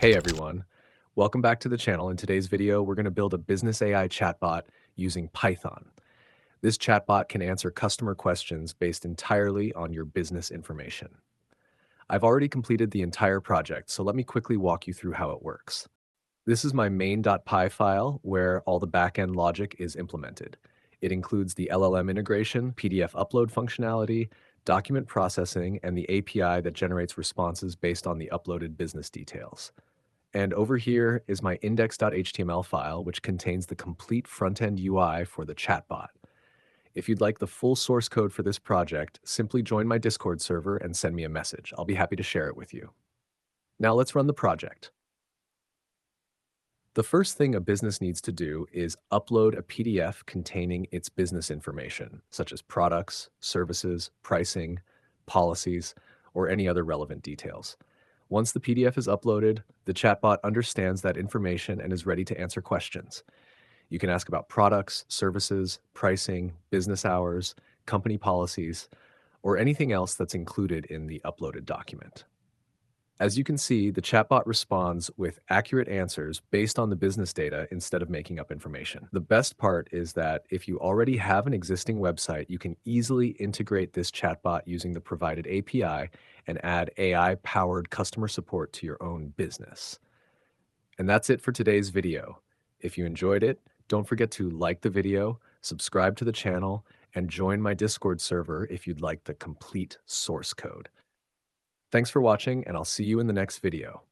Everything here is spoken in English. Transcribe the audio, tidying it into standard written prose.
Hey everyone, welcome back to the channel. In today's video, we're going to build a business AI chatbot using Python. This chatbot can answer customer questions based entirely on your business information. I've already completed the entire project, so let me quickly walk you through how it works. This is my main.py file where all the backend logic is implemented. It includes the LLM integration, PDF upload functionality, document processing, and the API that generates responses based on the uploaded business details. And over here is my index.html file, which contains the complete front-end UI for the chatbot. If you'd like the full source code for this project, simply join my Discord server and send me a message. I'll be happy to share it with you. Now let's run the project. The first thing a business needs to do is upload a PDF containing its business information, such as products, services, pricing, policies, or any other relevant details. Once the PDF is uploaded, the chatbot understands that information and is ready to answer questions. You can ask about products, services, pricing, business hours, company policies, or anything else that's included in the uploaded document. As you can see, the chatbot responds with accurate answers based on the business data instead of making up information. The best part is that if you already have an existing website, you can easily integrate this chatbot using the provided API and add AI-powered customer support to your own business. And that's it for today's video. If you enjoyed it, don't forget to like the video, subscribe to the channel, and join my Discord server if you'd like the complete source code. Thanks for watching, and I'll see you in the next video.